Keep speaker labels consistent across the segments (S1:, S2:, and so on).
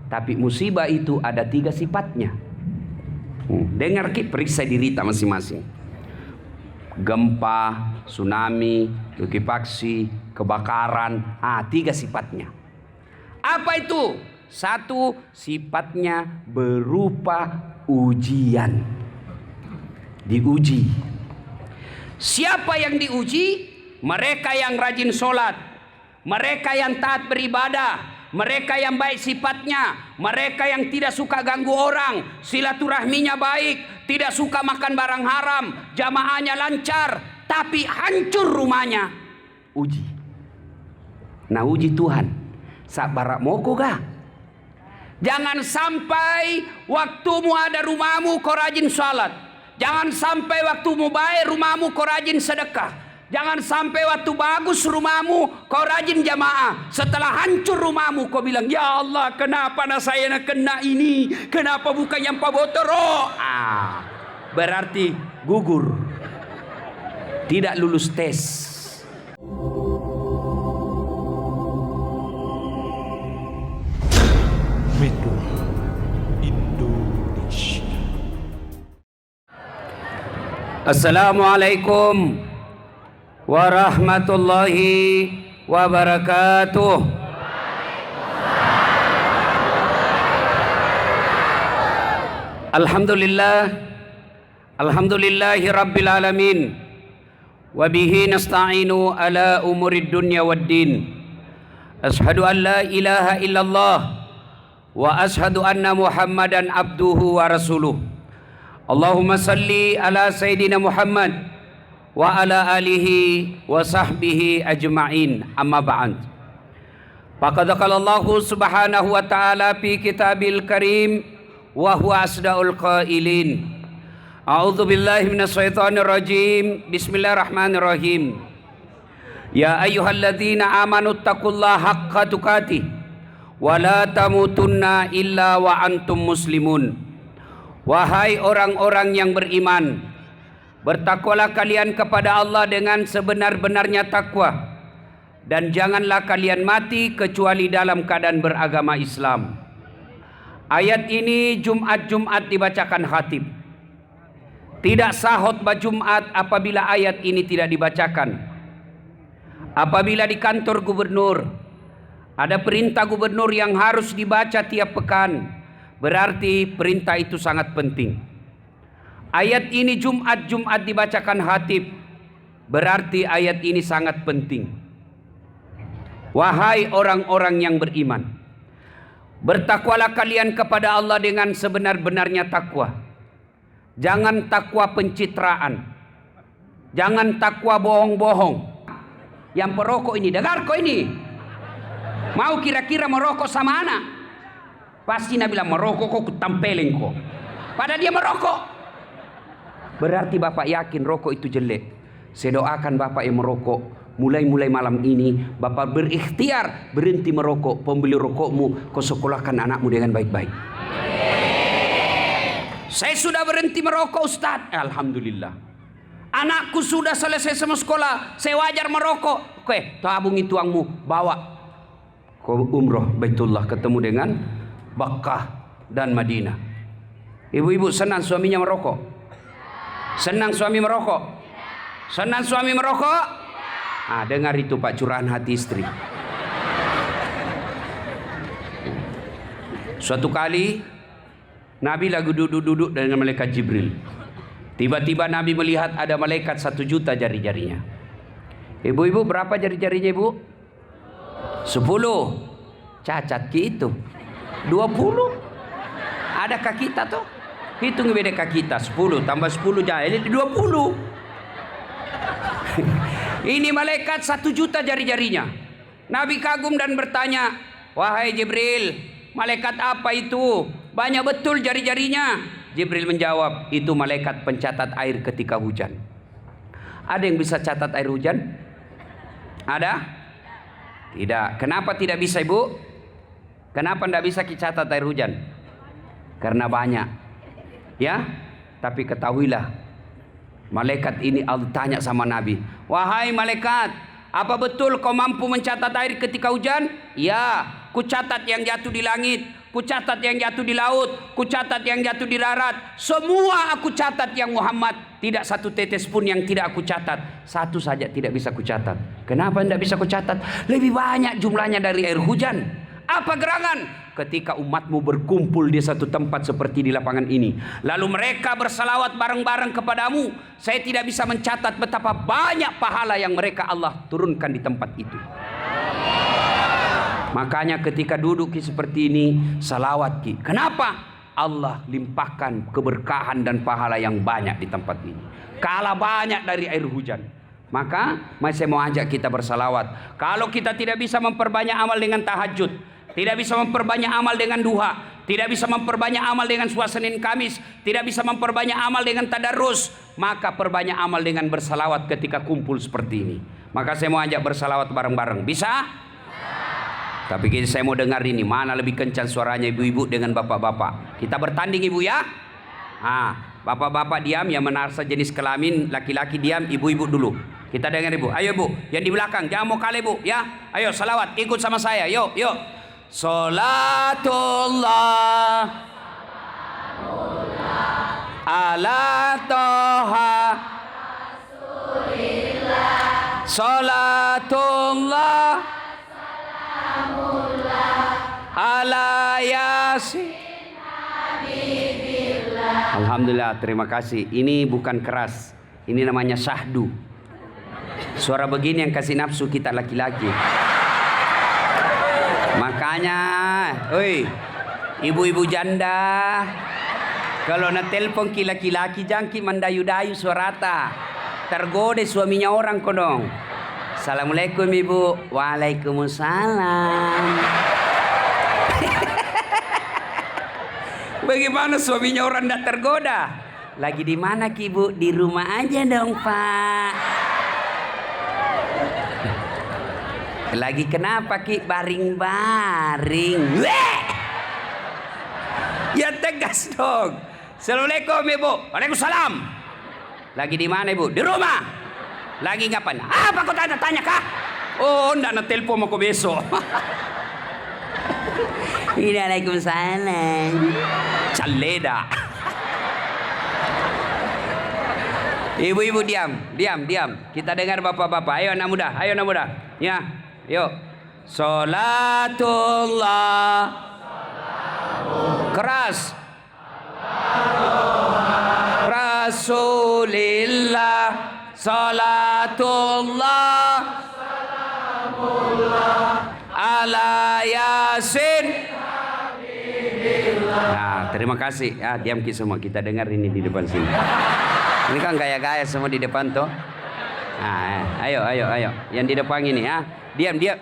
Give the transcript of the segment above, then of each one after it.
S1: Tapi musibah itu ada 3 sifatnya. Dengar periksa diri kita masing-masing. Gempa, tsunami, likuifaksi, kebakaran, 3 sifatnya. Apa itu? 1, sifatnya berupa ujian. Diuji. Siapa yang diuji? Mereka yang rajin sholat, mereka yang taat beribadah, mereka yang baik sifatnya, mereka yang tidak suka ganggu orang, silaturahminya baik, tidak suka makan barang haram, jamaahnya lancar, tapi hancur rumahnya. Uji. Nah, uji Tuhan. Sabarak moko ga? Jangan sampai waktumu ada rumahmu kau rajin sholat. Jangan sampai waktumu baik rumahmu kau rajin sedekah. Jangan sampai waktu bagus rumahmu kau rajin jamaah. Setelah hancur rumahmu kau bilang, ya Allah, kenapa saya nak kena ini? Kenapa bukan yang pabotoro? Berarti gugur. Tidak lulus tes.
S2: Metro Indonesia.
S1: Assalamualaikum warahmatullahi wabarakatuh. Alhamdulillahi rabbil alamin. Wabihi nasta'inu ala umurid dunya waddin. Ashhadu an la ilaha illallah wa ashhadu anna Muhammadan abduhu wa rasuluh. Allahumma salli ala Sayyidina Muhammad wa ala alihi wa sahbihi ajma'in, amma ba'd. Faqad qala Allah subhanahu wa ta'ala fi kitabil karim wa huwa asdaqul qailin. A'udzu billahi minasy syaithanir rajim. Bismillahirrahmanirrahim. Ya ayyuhalladzina amanu taqullaha haqqa tuqatih wa la tamutunna illa wa antum muslimun. Wahai orang-orang yang beriman, bertakwalah kalian kepada Allah dengan sebenar-benarnya takwa, dan janganlah kalian mati kecuali dalam keadaan beragama Islam. Ayat ini Jumat-Jumat dibacakan khatib. Tidak sah khutbah Jumat apabila ayat ini tidak dibacakan. Apabila di kantor gubernur ada perintah gubernur yang harus dibaca tiap pekan, berarti perintah itu sangat penting. Ayat ini Jumat-Jumat dibacakan khatib, berarti ayat ini sangat penting. Wahai orang-orang yang beriman, bertakwalah kalian kepada Allah dengan sebenar-benarnya takwa. Jangan takwa pencitraan, jangan takwa bohong-bohong. Yang perokok ini, dengar kok ini, mau kira-kira merokok sama anak, pasti Nabi bilang merokok kok kutampelin kok, padahal dia merokok. Berarti Bapak yakin rokok itu jelek. Saya doakan Bapak yang merokok, mulai malam ini Bapak berikhtiar berhenti merokok. Pembeli rokokmu kau sekolahkan anakmu dengan baik-baik. Saya sudah berhenti merokok, Ustaz. Alhamdulillah. Anakku sudah selesai sama sekolah. Saya wajar merokok. Oke, tabungi tuangmu, bawa ke umroh Baitullah, ketemu dengan Bakkah dan Madinah. Ibu-ibu senang suaminya merokok? Senang suami merokok? Senang suami merokok? Dengar itu Pak, curahan hati istri. Suatu kali Nabi lagi duduk-duduk dengan malaikat Jibril. Tiba-tiba Nabi melihat ada malaikat 1 juta jari-jarinya. Ibu-ibu berapa jari-jarinya ibu? 10. Cacat gitu. 20. Adakah kita tuh? Hitung beda kita 10 tambah 10 jadi 20. Ini malaikat 1 juta jari-jarinya. Nabi kagum dan bertanya, wahai Jibril, malaikat apa itu? Banyak betul jari-jarinya. Jibril menjawab, itu malaikat pencatat air ketika hujan. Ada yang bisa catat air hujan? Ada? Tidak. Kenapa tidak bisa ibu? Kenapa tidak bisa catat air hujan? Karena banyak. Ya, tapi ketahuilah, malaikat ini Allah tanya sama Nabi, wahai malaikat, apa betul kau mampu mencatat air ketika hujan? Ya, ku catat yang jatuh di langit, kucatat yang jatuh di laut, kucatat yang jatuh di darat. Semua aku catat yang Muhammad. Tidak satu tetes pun yang tidak aku catat. Satu saja tidak bisa kucatat. Kenapa tidak bisa kucatat? Lebih banyak jumlahnya dari air hujan. Apa gerangan? Ketika umatmu berkumpul di satu tempat seperti di lapangan ini, lalu mereka bersalawat bareng-bareng kepadamu, saya tidak bisa mencatat betapa banyak pahala yang mereka Allah turunkan di tempat itu. Makanya ketika duduk seperti ini, salawat ki. Kenapa? Allah limpahkan keberkahan dan pahala yang banyak di tempat ini. Kalah banyak dari air hujan. Maka saya mau ajak kita bersalawat. Kalau kita tidak bisa memperbanyak amal dengan tahajud, tidak bisa memperbanyak amal dengan duha, tidak bisa memperbanyak amal dengan puasa Senin Kamis, tidak bisa memperbanyak amal dengan tadarus, maka perbanyak amal dengan bersalawat ketika kumpul seperti ini. Maka saya mau ajak bersalawat bareng-bareng. Bisa? Tapi saya mau dengar ini, mana lebih kencang suaranya ibu-ibu dengan bapak-bapak. Kita bertanding ibu ya. Bapak-bapak diam, yang menarsa jenis kelamin laki-laki diam, ibu-ibu dulu. Kita dengar ibu. Ayo bu, yang di belakang jangan mau kalah bu ya. Ayo salawat, ikut sama saya. Yuk. Salatullah ala toha Rasulillah. Salatullah ala yasin. Alhamdulillah, terima kasih. Ini bukan keras, ini namanya syahdu. Suara begini yang kasih nafsu kita laki-laki. Makanya, oi, ibu-ibu janda, kalau na telepon ki laki-laki jangki mandayu-dayu suarata, tergoda suaminya orang kodong. Assalamualaikum ibu. Waalaikumsalam. Bagaimana suaminya orang tidak tergoda? Lagi di mana ki ibu? Di rumah aja dong pak. Lagi kenapa ki? Baring-baring. Ya tegas dong. Assalamualaikum ibu. Waalaikumsalam. Lagi di mana ibu? Di rumah. Lagi ngapain? Apa kau tanya kah? Oh, ndak na telepon aku besok. Waalaikumsalam. Caleda. Ibu-ibu diam. Kita dengar bapak-bapak. Ayo anak muda. Ya, yuk. Salatullah. Keras. Rasulillah. Salatullah. Ala yasin. Nah, terima kasih. Diam ki semua, kita dengar ini di depan sini. Ini kan gaya-gaya semua di depan tuh. Nah, ayo. Yang di depan ini ya. Diam. Diam.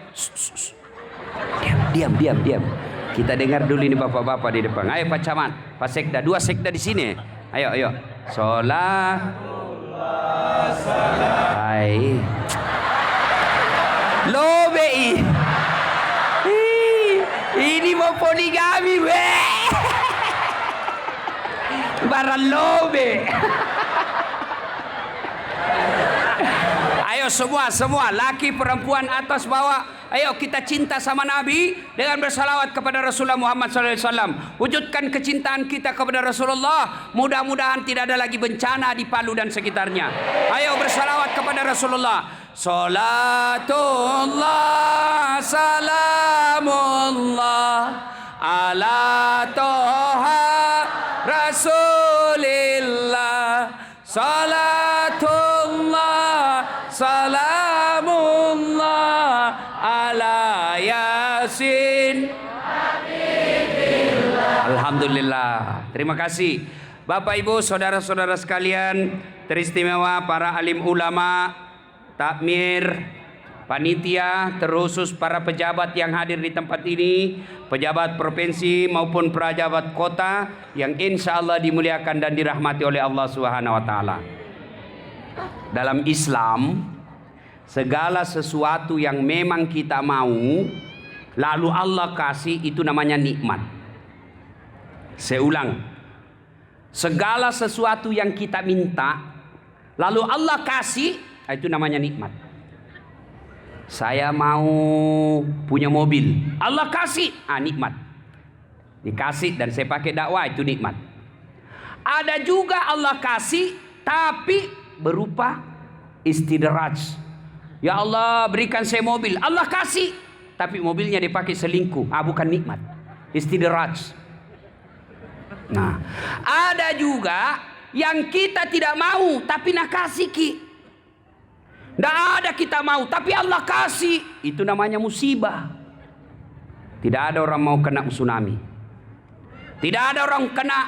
S1: Kita dengar dulu ini bapak-bapak di depan. Ayo Pak Camat, Pak Sekda, 2 sekda di sini. Ayo. Hai. Lobe. Ini mau poligami, barang lobe. Ayo semua laki perempuan atas bawah, ayo kita cinta sama Nabi dengan bersalawat kepada Rasulullah Muhammad SAW. Wujudkan kecintaan kita kepada Rasulullah. Mudah-mudahan tidak ada lagi bencana di Palu dan sekitarnya. Ayo bersalawat kepada Rasulullah. Salatullah salamullah ala toha Rasulillah. Salatullah salamullah ala yasin. Alhamdulillah. Terima kasih Bapak Ibu saudara-saudara sekalian teristimewa, para alim ulama, takmir, panitia, terkhusus para pejabat yang hadir di tempat ini, pejabat provinsi maupun pejabat kota yang insya Allah dimuliakan dan dirahmati oleh Allah Subhanahu wa Ta'ala. Dalam Islam, segala sesuatu yang memang kita mau, lalu Allah kasih, itu namanya nikmat. Saya ulang, segala sesuatu yang kita minta, lalu Allah kasih, itu namanya nikmat. Saya mau punya mobil, Allah kasih, nikmat. Dikasih dan saya pakai dakwah, itu nikmat. Ada juga Allah kasih tapi berupa istidraj. Ya Allah berikan saya mobil, Allah kasih tapi mobilnya dipakai selingkuh. Bukan nikmat, istidraj. Nah, ada juga yang kita tidak mau tapi nak kasih ki. Tidak ada kita mau tapi Allah kasih. Itu namanya musibah. Tidak ada orang mau kena tsunami. Tidak ada orang kena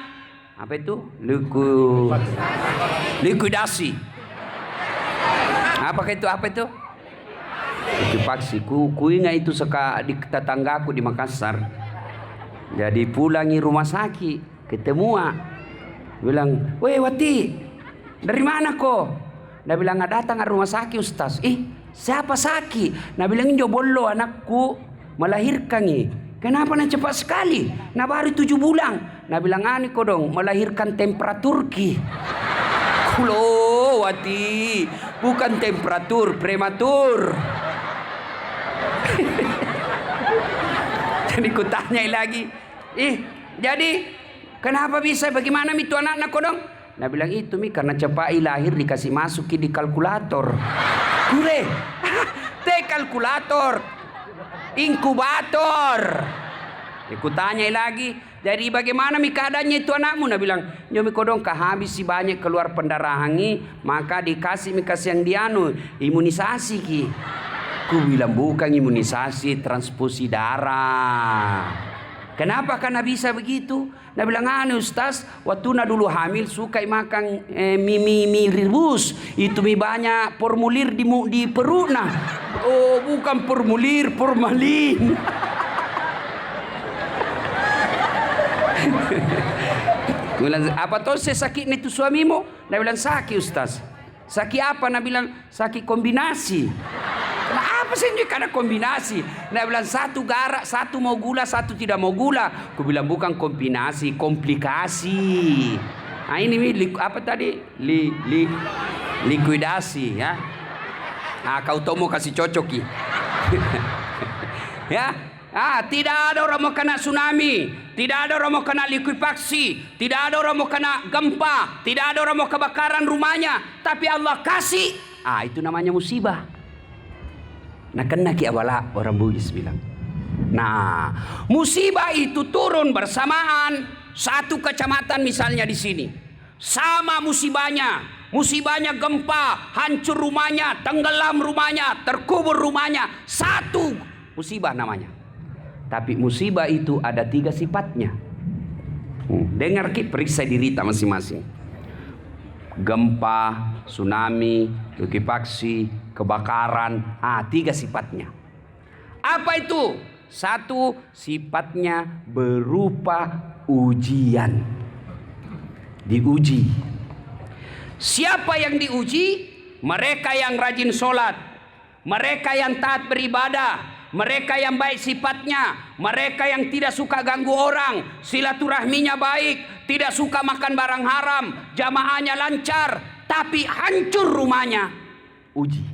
S1: apa itu? Likuidasi. Apa itu? Apa itu? Likuidasi. Ku ingat itu di tetanggaku di Makassar. Jadi pulangi rumah sakit, ketemu bilang, "Weh Wati, dari mana kok?" Dia bilang, "Nggak datang ke rumah sakit Ustaz." Siapa sakit? Dia bilang, "Jobolo anakku melahirkan Kenapa nak cepat sekali? Nah baru 7 bulan. Nah bilang, "Ani kok dong melahirkan temperatur ki." Kulo Wati, bukan temperatur, prematur. Jadi kutanya lagi, jadi kenapa bisa? Bagaimana itu anak-anak kok dong? Nah bilang, "Itu karena cepat lahir dikasih masuk di kalkulator." Kure, kalkulator, inkubator. Aku tanya lagi, jadi bagaimana keadaannya itu anakmu? Nah bilang, "Nyomi kodong habis si banyak keluar pendarahan maka dikasih yang dianu imunisasi ki." Ku bilang, "Bukan imunisasi, transfusi darah." Kenapa karena bisa begitu? Nah bilang, "Ustaz, waktu dulu hamil suka makan mie rebus. Itu mie banyak formulir di perut nah." "Oh, bukan formulir, formalin." Bilang, "Apa tuh saya sakit itu suamimu?" Dia bilang, "Sakit Ustaz." "Sakit apa?" Dia bilang, "Sakit kombinasi." "Apa sih ini karena kombinasi?" Dia bilang, "Satu garak, satu mau gula, satu tidak mau gula." Aku bilang, "Bukan kombinasi, komplikasi." Nah ini apa tadi? Likuidasi ya. Nah kau tahu mau kasih cocok ya. Tidak ada orang mau kena tsunami, tidak ada orang mau kena likuifaksi, tidak ada orang mau kena gempa, tidak ada orang mau kebakaran rumahnya, tapi Allah kasih. Itu namanya musibah. Nah kena ki awala orang Bugis bilang. Nah musibah itu turun bersamaan satu kecamatan misalnya di sini, sama musibahnya gempa, hancur rumahnya, tenggelam rumahnya, terkubur rumahnya, satu musibah namanya. Tapi musibah itu ada 3 sifatnya. Dengar ki, periksa diri kita masing-masing. Gempa, tsunami, likuifaksi, kebakaran, 3 sifatnya. Apa itu? 1, sifatnya berupa ujian. Diuji. Siapa yang diuji? Mereka yang rajin sholat, mereka yang taat beribadah, mereka yang baik sifatnya, mereka yang tidak suka ganggu orang, silaturahminya baik, tidak suka makan barang haram, jamaahnya lancar, tapi hancur rumahnya. Uji.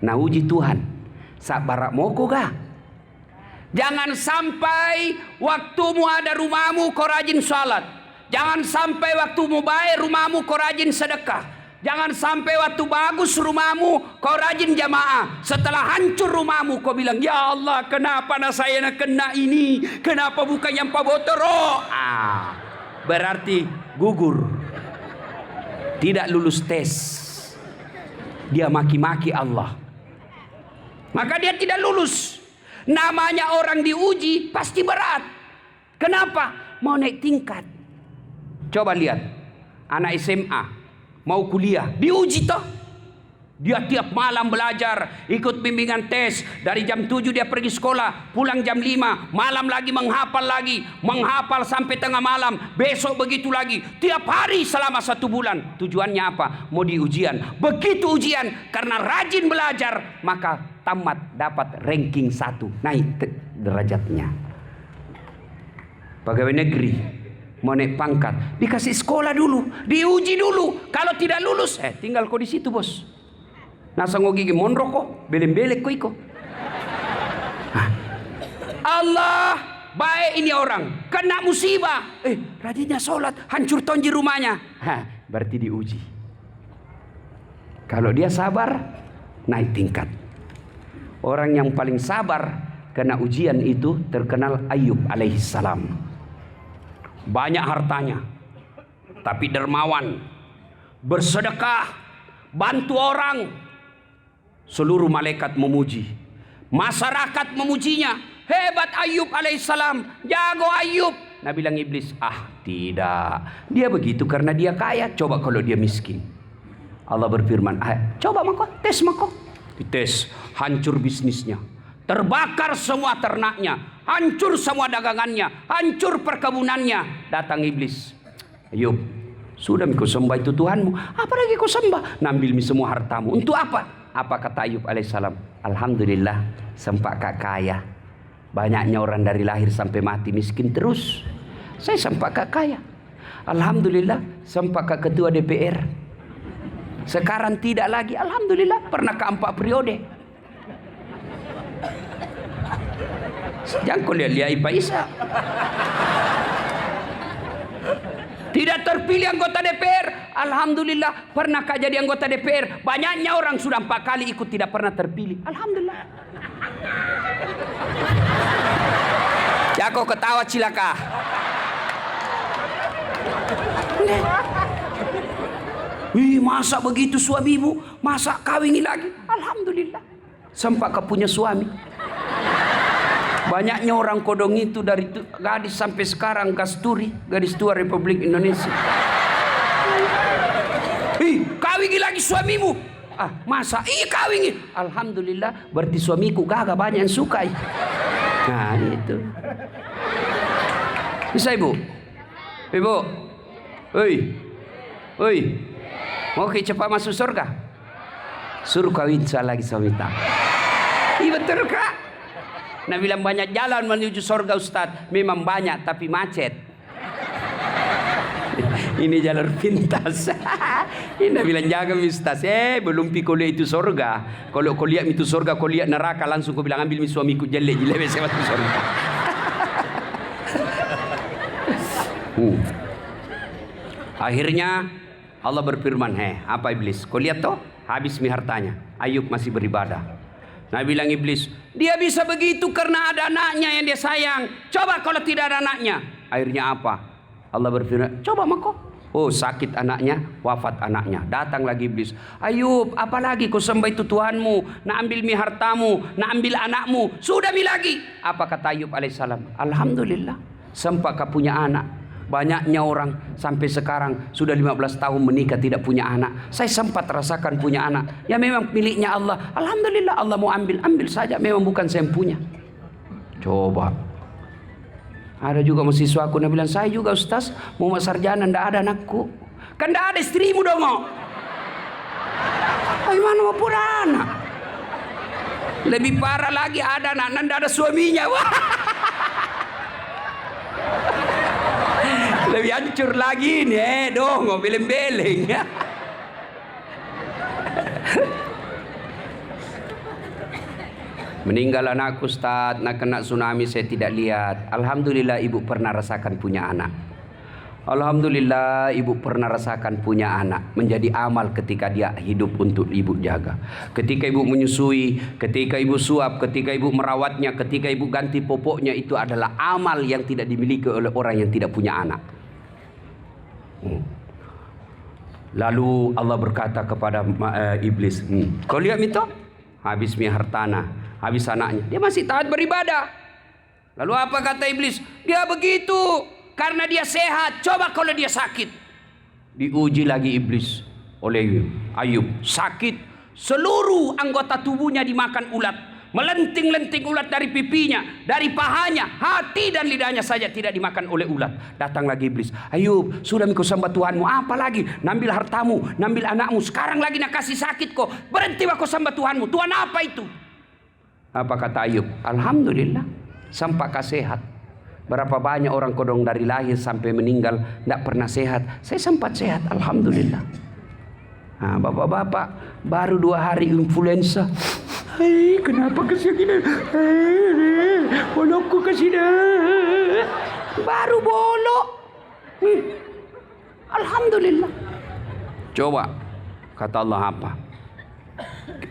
S1: Nah uji Tuhan. Sabarak moko ga? Jangan sampai waktumu ada rumahmu kau rajin salat. Jangan sampai waktumu baik rumahmu kau rajin sedekah. Jangan sampai waktu bagus rumahmu kau rajin jamaah. Setelah hancur rumahmu kau bilang, "Ya Allah, kenapa saya nak kena ini? Kenapa bukan yang pabotoro?" Berarti gugur. Tidak lulus tes. Dia maki-maki Allah. Maka dia tidak lulus. Namanya orang diuji pasti berat. Kenapa? Mau naik tingkat. Coba lihat anak SMA mau kuliah, diuji toh. Dia tiap malam belajar, ikut bimbingan tes. Dari jam 7 dia pergi sekolah, pulang jam 5, malam lagi menghafal sampai tengah malam, besok begitu lagi. Tiap hari selama 1 bulan. Tujuannya apa? Mau di ujian. Begitu ujian, karena rajin belajar, maka tamat dapat ranking 1, naik derajatnya. Pegawai negeri mau naik pangkat, dikasih sekolah dulu, diuji dulu. Kalau tidak lulus, tinggal kau di situ bos. Nasa ngogi mondro kok, belem-belek kok iko. Allah baik ini orang, kena musibah, rajinnya sholat, hancur tonji rumahnya. Berarti diuji. Kalau dia sabar, naik tingkat. Orang yang paling sabar kena ujian itu terkenal Ayub alaihissalam. Banyak hartanya, tapi dermawan, bersedekah, bantu orang. Seluruh malaikat memuji, masyarakat memujinya. Hebat Ayub alaihissalam, jago Ayub. Nah bilang iblis, tidak, dia begitu karena dia kaya. Coba kalau dia miskin. Allah berfirman, coba mako, tes mako. Dites, hancur bisnisnya, terbakar semua ternaknya, hancur semua dagangannya, hancur perkebunannya. Datang iblis, Ayub, sudah kau sembah itu Tuhanmu, apa lagi kau sembah? Nambil semua hartamu, untuk apa? Apa kata Ayub alaihissalam? Alhamdulillah, sempak kaya. Banyaknya orang dari lahir sampai mati miskin terus. Saya sempat kaya. Alhamdulillah, sempat ketua DPR. Sekarang tidak lagi. Alhamdulillah, pernah ke 4 periode. Jangan kau lihat Pak Isa. Tidak terpilih anggota DPR. Alhamdulillah, pernah jadi anggota DPR. Banyaknya orang sudah 4 kali ikut tidak pernah terpilih. Alhamdulillah. Ya kau ketawa cilaka. Masa begitu suamimu? Masa kawin lagi? Alhamdulillah, sempat kau punya suami. Banyaknya orang kodong itu dari gadis sampai sekarang kasturi, gadis tua Republik Indonesia. Kawin lagi suamimu? Masa? Kawin. Alhamdulillah, berarti suamiku gagah banyak yang suka. Nah itu. Bisa ibu? Ibu, mau cepat masuk surga? Suruh kawin lagi suami tak? Iya betul kak. Nah bilang banyak jalan menuju surga Ustadz. Memang banyak tapi macet. Ini jalur pintas. Ini bilang jaga Ustaz. Belum kau lihat itu surga. Kalau kau lihat itu surga, kau lihat neraka, langsung kau bilang ambil suamiku jelek saya masuk surga. Akhirnya Allah berfirman, apa iblis? Kau lihat toh, habis hartanya. Ayub masih beribadah. Nah bilang iblis, dia bisa begitu karena ada anaknya yang dia sayang. Coba kalau tidak ada anaknya. Akhirnya apa? Allah berfirman, coba mako. Sakit anaknya, wafat anaknya. Datang lagi iblis. Ayub, apalagi kau sembah itu Tuhanmu, nak ambil hartamu, nak ambil anakmu. Sudah lagi. Apa kata Ayub alaihissalam? Alhamdulillah, sempat kau punya anak. Banyaknya orang sampai sekarang sudah 15 tahun menikah tidak punya anak. Saya sempat rasakan punya anak. Ya memang miliknya Allah. Alhamdulillah, Allah mau ambil saja. Memang bukan saya yang punya. Coba. Ada juga mahasiswa aku bilang, saya juga Ustaz mau sarjana, ndak ada anakku. Kan ndak ada istrimu dong. Bagaimana mau punya anak? Lebih parah lagi, ada anak ndak ada suaminya. Lebih hancur lagi nih, dong, beleng-beleng. Meninggal anakku Ustaz, nak kena tsunami saya tidak lihat. Alhamdulillah ibu pernah rasakan punya anak. Alhamdulillah ibu pernah rasakan punya anak. Menjadi amal ketika dia hidup untuk ibu jaga. Ketika ibu menyusui, ketika ibu suap, ketika ibu merawatnya, ketika ibu ganti popoknya, itu adalah amal yang tidak dimiliki oleh orang yang tidak punya anak. Lalu Allah berkata kepada iblis, kau lihat itu? Habis hartana, habis anaknya, dia masih taat beribadah. Lalu apa kata iblis? Dia begitu karena dia sehat. Coba kalau dia sakit. Diuji lagi iblis oleh Ayub. Sakit, seluruh anggota tubuhnya dimakan ulat. Melenting-lenting ulat dari pipinya, dari pahanya, hati dan lidahnya saja tidak dimakan oleh ulat. Datang lagi iblis. Ayub, sudah kau sembah Tuhanmu, apa lagi? Nambil hartamu, nambil anakmu, sekarang lagi nak kasih sakit kau. Berhenti kau sembah Tuhanmu. Tuhan apa itu? Apa kata Ayub? Alhamdulillah, sampai sehat. Berapa banyak orang kodong dari lahir sampai meninggal tidak pernah sehat. Saya sempat sehat, alhamdulillah. Nah, bapak-bapak baru 2 hari influenza. Hai, kenapa kasih gini? Bolokku kasih dah. Baru bolok. Alhamdulillah. Coba kata Allah apa?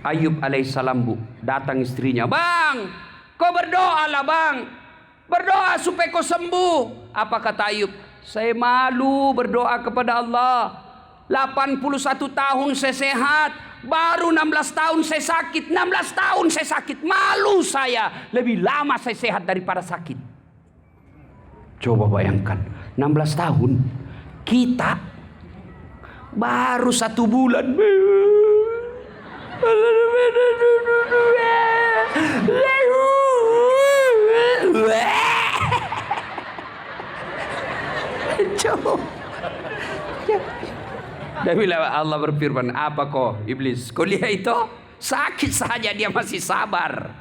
S1: Ayub alaihissalam bu, datang istrinya, bang, kau berdoa lah bang, berdoa supaya kau sembuh. Apa kata Ayub? Saya malu berdoa kepada Allah. 81 tahun saya sehat, baru 16 tahun saya sakit. 16 tahun saya sakit, malu saya. Lebih lama saya sehat daripada sakit. Coba bayangkan, 16 tahun. Kita baru 1 bulan. Coba. Dan bila Allah berfirman, apa kau iblis? Kau lihat itu? Sakit saja dia masih sabar.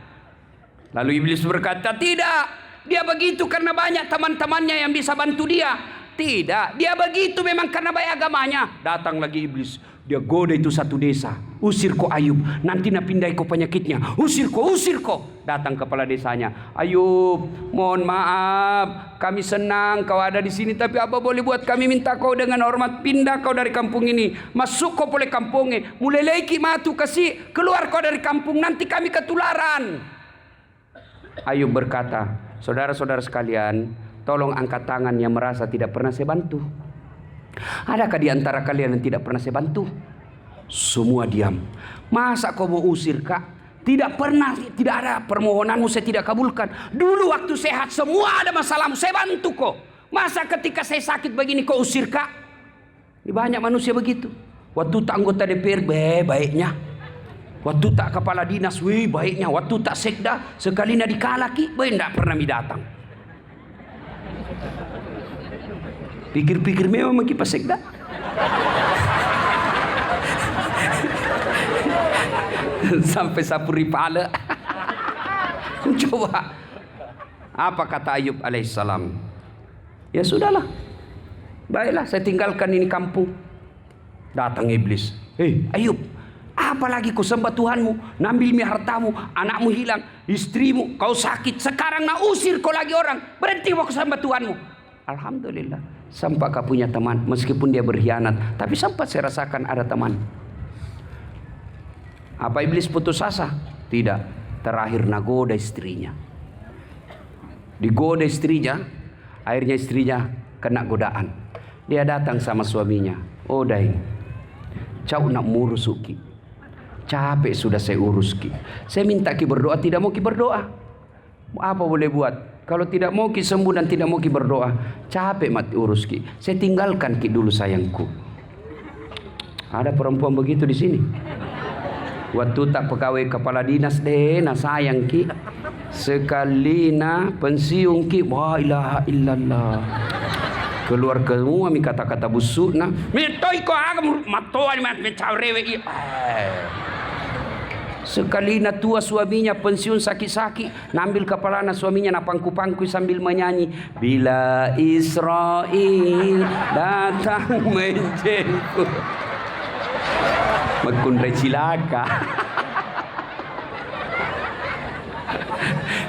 S1: Lalu iblis berkata, tidak. Dia begitu karena banyak teman-temannya yang bisa bantu dia. Tidak. Dia begitu memang karena baik agamanya. Datang lagi iblis. Dia goda itu satu desa. Usir kau Ayub. Nanti nak pindai kau penyakitnya. Usir kau, usir kau. Datang kepala desanya. Ayub, mohon maaf. Kami senang kau ada di sini. Tapi apa boleh buat kami minta kau dengan hormat. Pindah kau dari kampung ini. Masuk kau boleh kampungnya. Mulai lagi matu kasih. Keluar kau dari kampung. Nanti kami ketularan. Ayub berkata, saudara-saudara sekalian, tolong angkat tangan yang merasa tidak pernah saya bantu. Adakah di antara kalian yang tidak pernah saya bantu? Semua diam. Masa kau mau usir kak? Tidak pernah, tidak ada permohonanmu saya tidak kabulkan. Dulu waktu sehat semua ada masalahmu saya bantu kau. Masa ketika saya sakit begini kau usir kak? Ini banyak manusia begitu. Waktu tak anggota DPR baiknya. Waktu tak kepala dinas baiknya. Waktu tak sekda sekali nak dikalaki tidak pernah mi datang. Pikir-pikir memang maki pas sekda. Sampai sapu ripala. Coba. Apa kata Ayub alaihissalam? Ya sudahlah. Baiklah saya tinggalkan ini kampung. Datang iblis. Ayub, apalagi kau sembah Tuhanmu, nambil mi hartamu, anakmu hilang, istrimu, kau sakit, sekarang nak usir kau lagi orang. Berhenti kau sembah Tuhanmu. Alhamdulillah. Sampai kau punya teman, meskipun dia berkhianat, tapi sempat saya rasakan ada teman. Apa iblis putus asa? Tidak. Terakhir nagoda istrinya. Digoda istrinya, akhirnya istrinya kena godaan. Dia datang sama suaminya. Oh dai, cau nak murus ki. Capek sudah saya urus ki. Saya minta ki berdoa, tidak mau ki berdoa. Apa boleh buat? Kalau tidak mau ki sembuh dan tidak mau ki berdoa, capek mati urus ki. Saya tinggalkan ki dulu sayangku. Ada perempuan begitu di sini. Waktu tak pegawai kepala dinas deh, na sayang ki. Sekali na pensiun ki, wa ilaha illallah. Keluar semua mi kata-kata busuk na. Mitoi ko agam matoan mat mecarewe i. Sekali na tua suaminya pensiun sakit-sakit, nambil kepala na suaminya na pangku-pangku sambil menyanyi, bila Israel datang menjemput. Magkundray cilaka.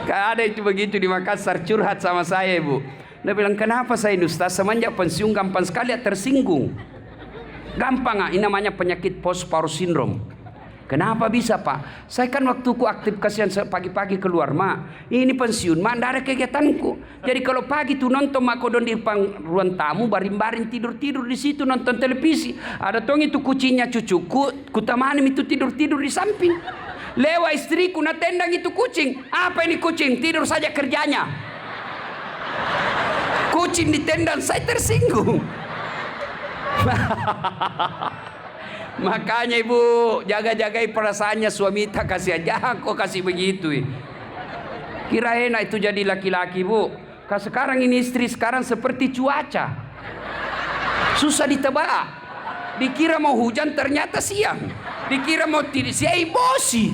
S1: Ada itu begitu di Makassar curhat sama saya ibu. Dia bilang kenapa saya Ustaz semenjak pensiun gampang sekali tersinggung. Gampang ini namanya penyakit post-parous syndrome. Kenapa bisa pak? Saya kan waktu ku aktif kasihan pagi-pagi keluar mak. Ini pensiun mak, tidak ada kegiatanku. Jadi kalau pagi tuh nonton mak kodon di ruang tamu, baring-baring tidur-tidur di situ nonton televisi. Ada tong itu kucingnya cucuku, ku temani itu tidur-tidur di samping. Lewat istriku na tendang itu kucing. Apa ini kucing? Tidur saja kerjanya. Kucing ditendang, saya tersinggung. Makanya ibu jaga-jagai perasaannya suami tak kasih aja kok kasih begitu. Kira enak itu jadi laki-laki bu. Sekarang ini istri sekarang seperti cuaca, susah ditebak. Dikira mau hujan ternyata siang. Dikira mau tidur siang bosi.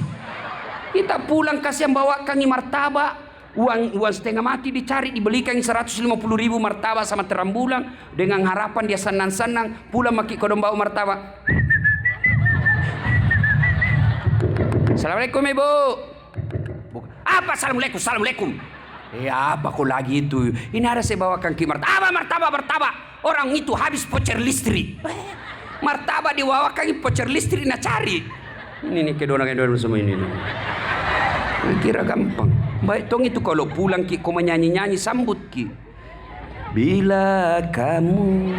S1: Kita pulang kasihan bawakan martabak. Uang setengah mati dicari, dibelikan 150.000 martabak sama terang bulan. Dengan harapan dia senang-senang. Pulang maki kodong bawa martabak. Assalamualaikum ibu. Apa assalamualaikum? Assalamualaikum. Apa kok lagi itu? Ini ada saya bawakan ki martabak. Martabak. Orang itu habis voucher listrik. Martabak dibawakan voucher listrik nak cari. Ini kedua semua ini. Kira gampang. Baik tong itu kalau pulang ki kau menyanyi sambut ki. Bila kamu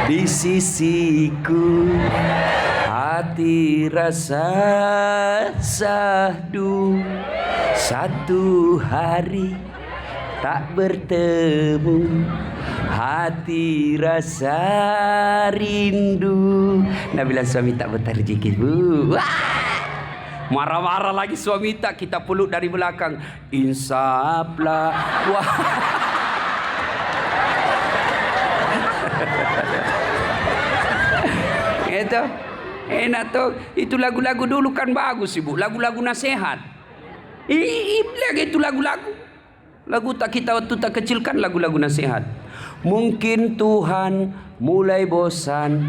S1: di sisiku, hati rasa sahdu. Satu hari tak bertemu, hati rasa rindu. Nah bila suami tak betah rezeki bu, marah-marah lagi suami tak, kita peluk dari belakang. Insaflah. Wah. Itu enak tuh. Itu lagu-lagu dulu kan bagus ibu, lagu-lagu nasihat. Lagi itu lagu tak kita waktu tak kecil kan lagu-lagu nasihat. Mungkin Tuhan mulai bosan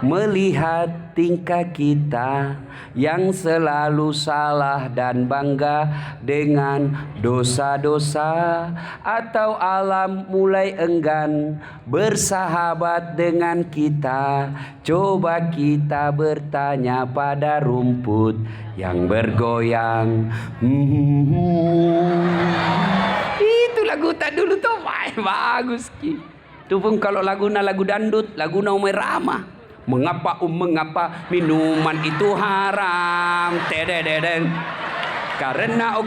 S1: melihat tingkah kita yang selalu salah dan bangga dengan dosa-dosa, atau alam mulai enggan bersahabat dengan kita. Coba kita bertanya pada rumput yang bergoyang. Itu lagu tak dulu tuh bagus ki. Itu pun kalau lagu dandut, lagu Umar Rama. Mengapa minuman itu haram? Tededen. Karena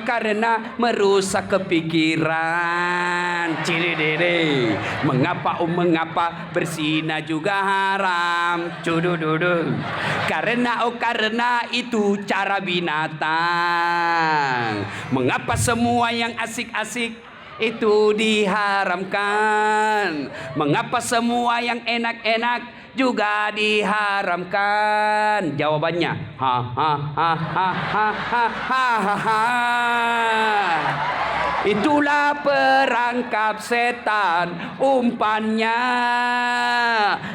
S1: merusak kepikiran. Cididede. Mengapa berzina juga haram? Cudududu. Karena itu cara binatang. Mengapa semua yang asik-asik itu diharamkan? Mengapa semua yang enak-enak juga diharamkan? Jawabannya itulah perangkap setan, umpannya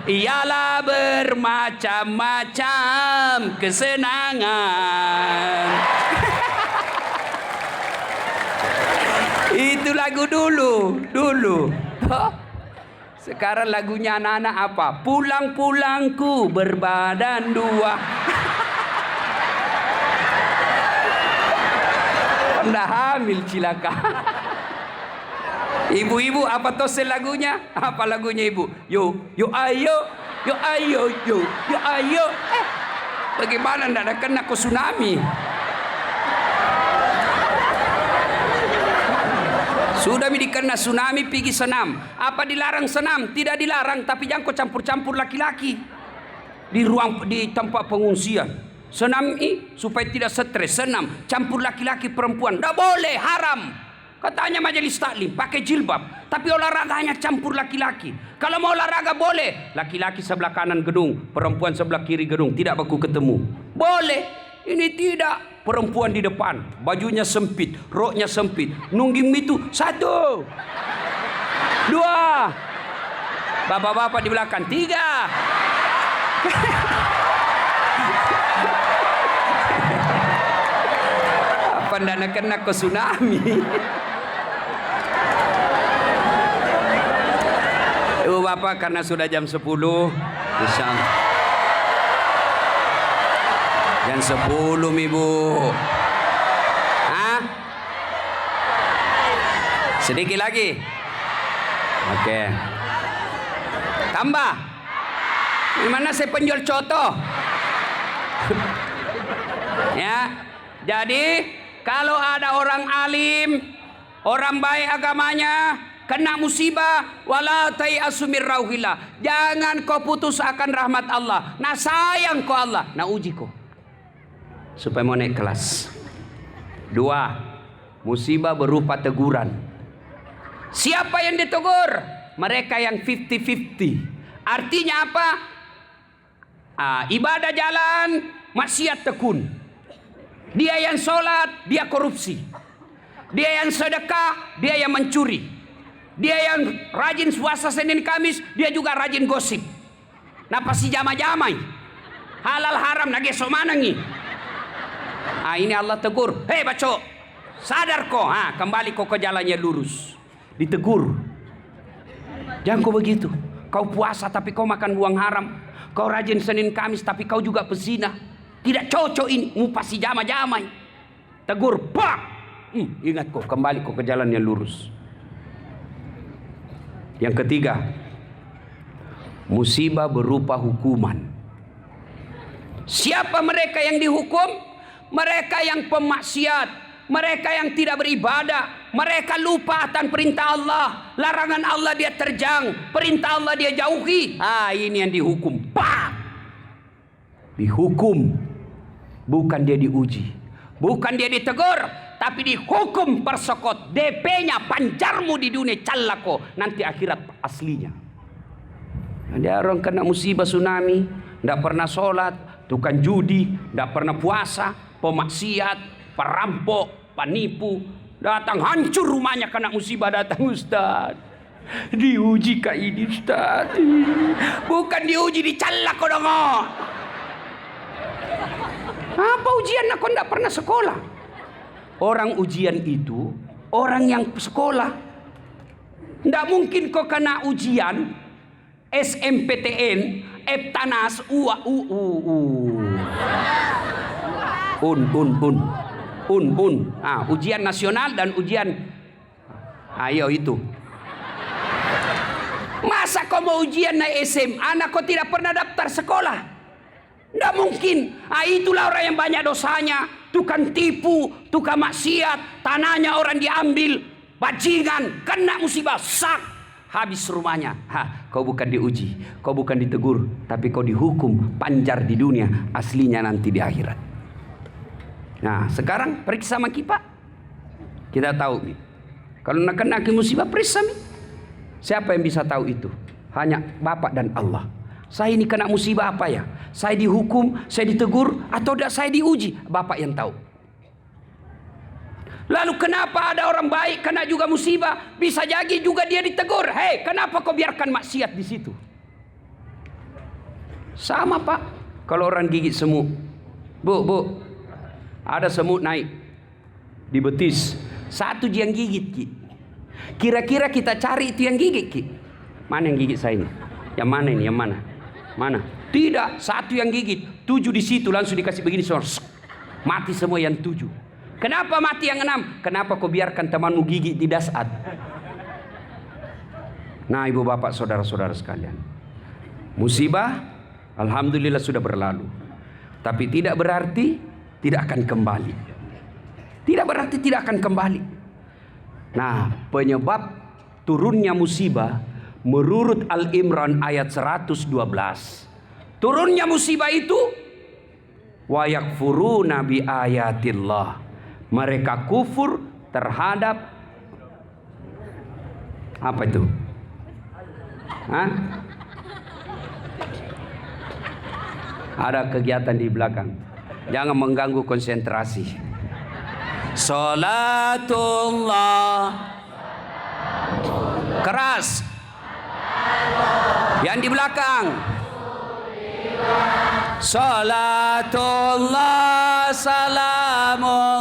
S1: ialah bermacam-macam kesenangan. Itu lagu dulu. Sekarang lagunya anak-anak apa? Pulang-pulangku berbadan dua. Anda hamil cilaka. Ibu-ibu apa tose lagunya? Apa lagunya ibu? Yo ayo. Bagaimana ndak ada kena ke tsunami? Sudah dikena tsunami pergi senam. Apa dilarang senam? Tidak dilarang, tapi jangan kau campur-campur laki-laki di tempat pengungsian. Senam supaya tidak stres. Senam campur laki-laki perempuan, tidak boleh, haram. Katanya majelis taklim pakai jilbab, tapi olahraganya campur laki-laki. Kalau mau olahraga boleh, laki-laki sebelah kanan gedung, perempuan sebelah kiri gedung, tidak baku ketemu. Boleh. Ini tidak, perempuan di depan, bajunya sempit, roknya sempit, nungging itu 1, 2, bapak-bapak di belakang 3. Apa ndak kena ke tsunami? Bapak karena sudah jam 10, insyaallah. Jam 10 ibu. Sedikit lagi. Oke. Tambah. Gimana saya penjual coto? Ya. Jadi kalau ada orang alim, orang baik agamanya, kena musibah, wala tayasu mir rauhillah. Jangan kau putus akan rahmat Allah. Nah sayang kau Allah, nah uji kau supaya mau naik kelas. 2, musibah berupa teguran. Siapa yang ditegur? Mereka yang 50-50. Artinya apa? Ibadah jalan, maksiat tekun. Dia yang sholat, dia korupsi. Dia yang sedekah, dia yang mencuri. Dia yang rajin puasa Senin Kamis, dia juga rajin gosip. Nah pasti jama-jamai. Halal haram nage somanangi. Ini Allah tegur, hei bacok, sadar kau, kembali kau ke jalannya lurus. Ditegur. Jangan kau begitu. Kau puasa tapi kau makan uang haram. Kau rajin Senin Kamis tapi kau juga pezina. Tidak cocok ini, pasti jama-jamai. Tegur, pak. Ingat kau, kembali kau ke jalan yang lurus. Yang ketiga, musibah berupa hukuman. Siapa mereka yang dihukum? Mereka yang pemaksiat, mereka yang tidak beribadah, mereka lupa akan perintah Allah, larangan Allah dia terjang, perintah Allah dia jauhi. Ini yang dihukum. Pak. Dihukum, bukan dia diuji, bukan dia ditegur, tapi dihukum persekot. DP-nya panjarmu di dunia calako, nanti akhirat aslinya. Ada orang kena musibah tsunami, tidak pernah sholat, tukang judi, tidak pernah puasa, pemaksiat, perampok, penipu, datang hancur rumahnya kena musibah datang. Ustaz, diuji kah ini Ustaz? Bukan diuji, dicalak kau dong. Apa ujian kau tidak pernah sekolah? Orang ujian itu orang yang sekolah. Tidak mungkin kau kena ujian SMPTN, Eptanas, ujian nasional dan ujian. Ayo itu. Masa kau mau ujian naik SMA, anak kau tidak pernah daftar sekolah? Tidak mungkin. Itulah orang yang banyak dosanya. Tukang tipu, tukang maksiat, tanahnya orang diambil, bajingan, kena musibah, sak, habis rumahnya. Kau bukan diuji, kau bukan ditegur, tapi kau dihukum panjar di dunia, aslinya nanti di akhirat. Nah, sekarang periksa sama kita. Kita tahu nih. Kalau nak kena musibah, periksa nih. Siapa yang bisa tahu itu? Hanya Bapak dan Allah. Saya ini kena musibah apa ya? Saya dihukum, saya ditegur, atau tidak saya diuji? Bapak yang tahu. Lalu kenapa ada orang baik kena juga musibah, bisa jadi juga dia ditegur? Hei, kenapa kau biarkan maksiat di situ? Sama Pak, kalau orang gigit semut. Bu, ada semut naik di betis, satu yang gigit Ki. Kira-kira kita cari itu yang gigit Ki. Mana yang gigit saya ini? Yang mana ini? Yang mana? Mana? Tidak, satu yang gigit, 7 di situ langsung dikasih begini, mati semua yang 7. Kenapa mati yang 6? Kenapa kau biarkan temanmu gigit di dasar? Nah, ibu bapak, saudara-saudara sekalian, musibah alhamdulillah sudah berlalu, tapi tidak berarti tidak akan kembali. Tidak berarti tidak akan kembali. Nah, penyebab turunnya musibah menurut Al-Imran ayat 112. Turunnya musibah itu wa yakfuruna bi ayatillah. Mereka kufur terhadap apa itu? Ada kegiatan di belakang. Jangan mengganggu konsentrasi. Salatullah. Keras. Yang di belakang. Salatullah salamullah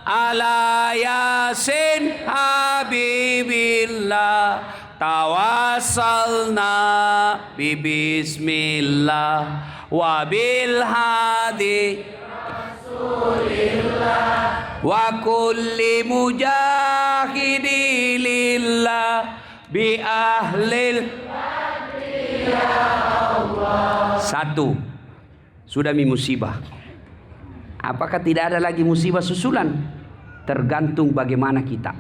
S1: ala yasin habibillah tawassalna bi bismillah wa bil hadi rasulillah wa kulli mujahidi lillah bi ahlil satu, sudah musibah. Apakah tidak ada lagi musibah susulan? Tergantung bagaimana kita.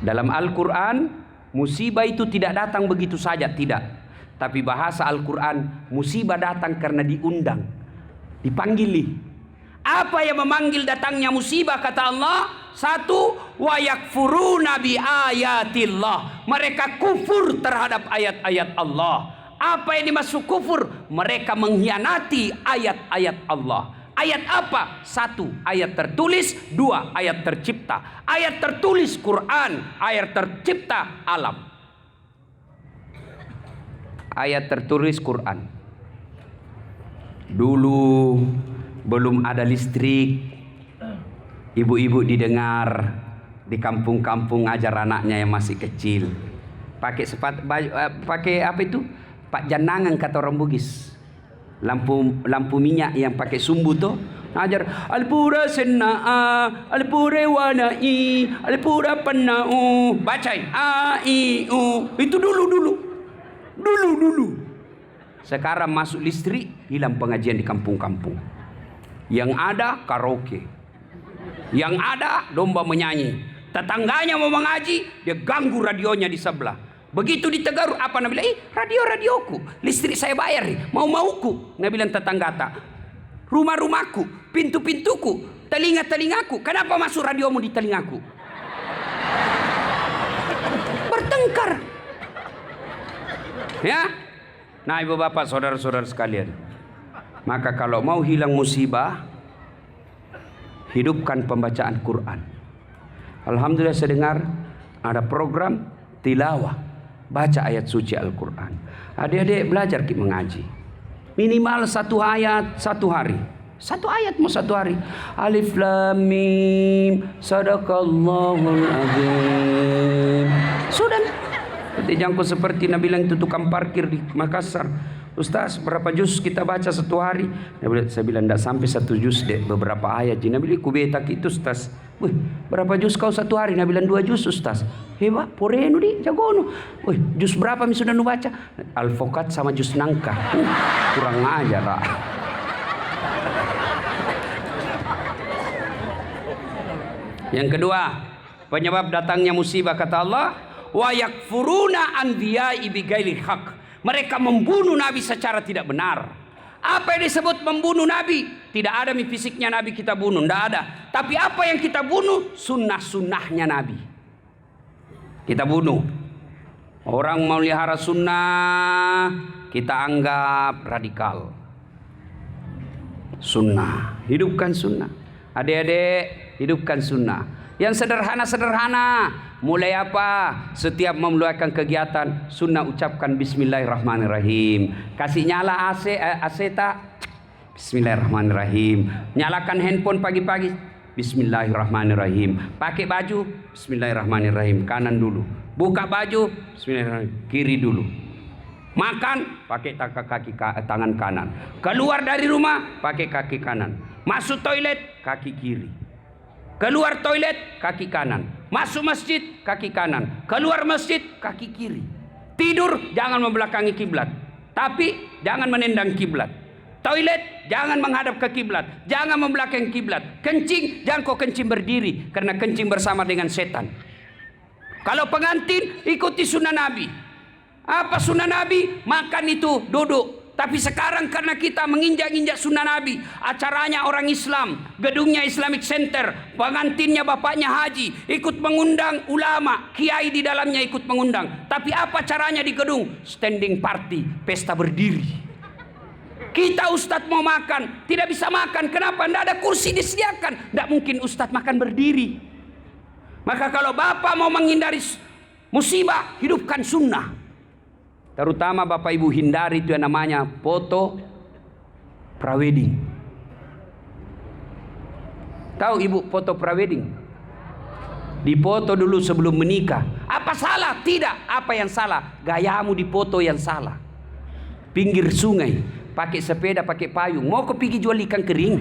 S1: Dalam Al-Quran, musibah itu tidak datang begitu saja, tidak. Tapi bahasa Al-Quran, musibah datang karena diundang, dipanggil. Apa yang memanggil datangnya musibah? Kata Allah, satu, wa yakfuruna bi ayatillah. Mereka kufur terhadap ayat-ayat Allah. Apa yang dimaksud kufur? Mereka mengkhianati ayat-ayat Allah. Ayat apa? Satu, ayat tertulis. Dua, ayat tercipta. Ayat tertulis Quran, ayat tercipta alam. Ayat tertulis Quran. Dulu belum ada listrik, ibu-ibu didengar di kampung-kampung ajar anaknya yang masih kecil pakai pakai apa itu, Pak Janangan kata orang Bugis, lampu minyak yang pakai sumbu tuh, ajar alpura senaa alpure wanai alpura penau, bacain a i u, itu dulu. Sekarang masuk listrik, hilang pengajian di kampung-kampung. Yang ada karaoke, yang ada domba menyanyi. Tetangganya mau mengaji, dia ganggu radionya di sebelah. Begitu ditegur, apa Nabi bilang? Radioku, listrik saya bayar nih, mau-mauku. Nabi bilang tetangga, rumah-rumahku, pintu-pintuku, telinga-telingaku, kenapa masuk radiomu di telingaku? Bertengkar. Ya. Nah, ibu bapak, saudara-saudara sekalian, maka kalau mau hilang musibah, hidupkan pembacaan Quran. Alhamdulillah saya dengar ada program tilawah, baca ayat suci Al-Quran. Adik-adik belajar mengaji, minimal 1 ayat 1 hari. 1 ayat mau 1 hari. Alif lam mim sadaqallahul azim. Sudah. Jangan seperti Nabi bilang itu tukang parkir di Makassar. Ustaz, berapa juz kita baca 1 hari? Saya bilang tidak sampai 1 juz deh, beberapa ayat. Nabi bilang kubetak itu Ustaz. Wih, berapa juz kau 1 hari? Nabi bilang 2 juz Ustaz. Hebat, porenu di jagono. Wih, juz berapa mi sudah nu baca? Al-Fokat sama juz nangka. Kurang aja lah. Yang kedua, penyebab datangnya musibah kata Allah, wa yakfuruna anbiya'i bighairi haq. Mereka membunuh Nabi secara tidak benar. Apa yang disebut membunuh Nabi? Tidak ada fisiknya Nabi kita bunuh, tidak ada. Tapi apa yang kita bunuh? Sunnah-sunnahnya Nabi kita bunuh. Orang melihara sunnah kita anggap radikal. Sunnah, hidupkan sunnah. Adik-adik, hidupkan sunnah. Yang sederhana-sederhana. Mulai apa? Setiap memulaikan kegiatan, sunnah ucapkan Bismillahirrahmanirrahim. Kasih nyala AC tak? Bismillahirrahmanirrahim. Nyalakan handphone pagi-pagi, Bismillahirrahmanirrahim. Pakai baju, Bismillahirrahmanirrahim. Kanan dulu. Buka baju, Bismillahirrahmanirrahim. Kiri dulu. Makan, pakai tangan kanan. Keluar dari rumah, pakai kaki kanan. Masuk toilet, kaki kiri. Keluar toilet, kaki kanan. Masuk masjid, kaki kanan. Keluar masjid, kaki kiri. Tidur, jangan membelakangi kiblat. Tapi, jangan menendang kiblat. Toilet, jangan menghadap ke kiblat. Jangan membelakangi kiblat. Kencing, jangan kau kencing berdiri. Karena kencing bersama dengan setan. Kalau pengantin, ikuti sunnah Nabi. Apa sunnah Nabi? Makan itu, duduk. Tapi sekarang karena kita menginjak-injak sunnah Nabi, acaranya orang Islam, gedungnya Islamic Center, pengantinnya bapaknya haji, ikut mengundang ulama, kiai di dalamnya ikut mengundang. Tapi apa caranya di gedung? Standing party, pesta berdiri. Kita ustadz mau makan, tidak bisa makan. Kenapa? Tidak ada kursi disediakan. Tidak mungkin ustadz makan berdiri. Maka kalau bapak mau menghindari musibah, hidupkan sunnah. Terutama bapak ibu hindari itu yang namanya foto prawedding. Tahu ibu foto prawedding? Dipoto dulu sebelum menikah. Apa salah? Tidak. Apa yang salah? Gayamu di foto yang salah. Pinggir sungai, pakai sepeda, pakai payung. Mau kau pergi jual ikan kering?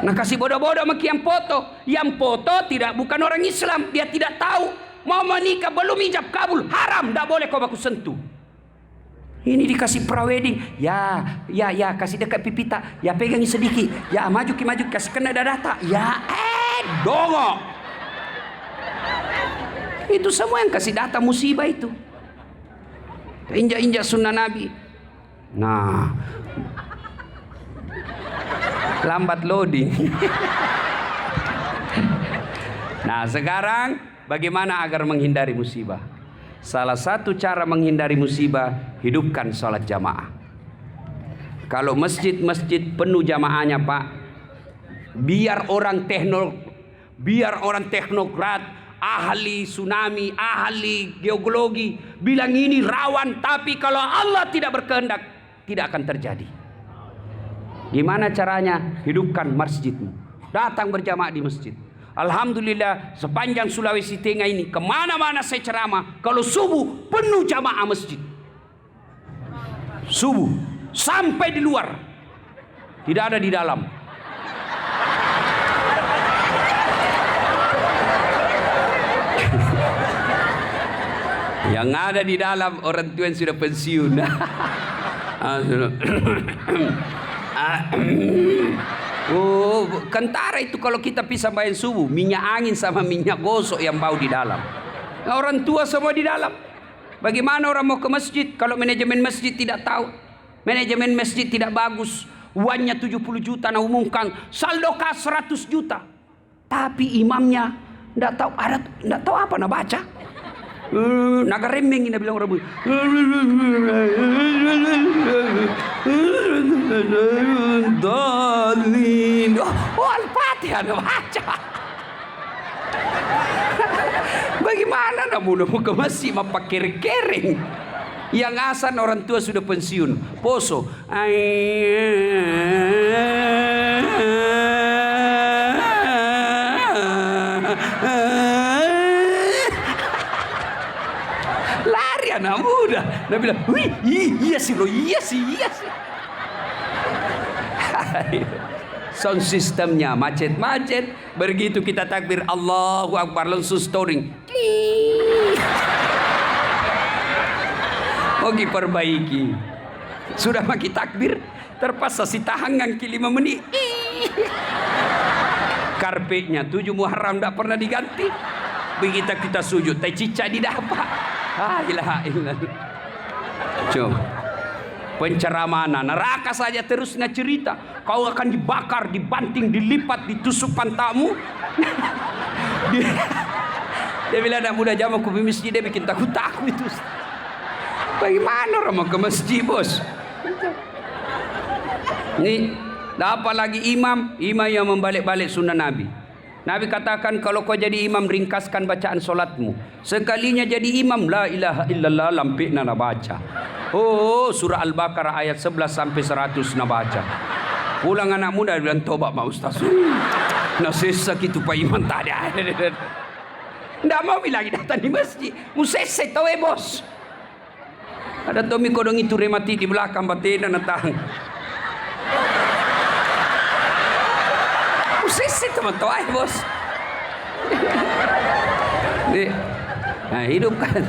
S1: Nah, kasih bodoh-bodoh sama yang foto. Yang foto bukan orang Islam. Dia tidak tahu. Mau menikah belum ijab kabul. Haram. Tidak boleh kau baku sentuh. Ini dikasih prawedding. Ya. Kasih dekat pipita. Ya, pegangi sedikit. Ya, maju. Kasih kena data. Ya, dongo. Itu semua yang kasih data musibah itu. Injak-injak sunnah Nabi. Nah, lambat loading. Nah, sekarang bagaimana agar menghindari musibah? Salah satu cara menghindari musibah, hidupkan sholat jamaah. Kalau masjid-masjid penuh jamaahnya Pak, biar orang teknokrat, ahli tsunami, ahli geologi bilang ini rawan, tapi kalau Allah tidak berkehendak tidak akan terjadi. Gimana caranya? Hidupkan masjidmu, datang berjamaah di masjid. Alhamdulillah sepanjang Sulawesi Tengah ini kemana-mana saya ceramah, kalau subuh penuh jamaah masjid. Subuh sampai di luar, tidak ada di dalam. Yang ada di dalam orang tua yang sudah pensiun. Oh, kentara itu kalau kita pisah bayang subuh, minyak angin sama minyak gosok yang bau di dalam. Nah, orang tua semua di dalam. Bagaimana orang mau ke masjid kalau manajemen masjid tidak tahu? Manajemen masjid tidak bagus. Uangnya 70 juta, nah umumkan saldo kas 100 juta. Tapi imamnya tidak tahu, tidak tahu apa nak baca. Naga remeng ini bilang orang. Dalin. Oh, Al-Fatihah nak baca. Bagaimana nak mudah mau ke masjid mau pakai kering? Yang asan orang tua sudah pensiun, poso. Lari anak muda. Dia bilang, wih, iya sih bro, iya sih. Sound sistemnya macet. Begitu kita takbir Allahu Akbar langsung storing. Oh, diperbaiki. Sudah maki takbir, terpaksa si tahangan ke 5 menit. Karpetnya 7 Muharram tidak pernah diganti. Begitu kita sujud, tai cicak didapat. Ilaha illallah. Coba. Penceramaan neraka saja terus cerita. Kau akan dibakar, dibanting, dilipat, ditusuk pantamu. Dia bilang anak muda zaman ke masjid, dia bikin takut itu. Bagaimana orang mau ke masjid, bos? Ini, apa lagi imam yang membalik-balik sunnah Nabi. Nabi katakan kalau kau jadi imam ringkaskan bacaan solatmu. Sekalinya jadi imam la ilaha illallah lampik nak baca. Oh, surah Al-Baqarah ayat 11 sampai 100 nak baca. Pulang anak muda bilang tobat Pak Ustaz. Nasesak itu Pak Imam tak ada. Ndak mau bilang datang di masjid. Musese tahu bos. Ada Tommy kodong itu remati di belakang batin dan datang. Musese teman tahu bos. Nah, hidupkan.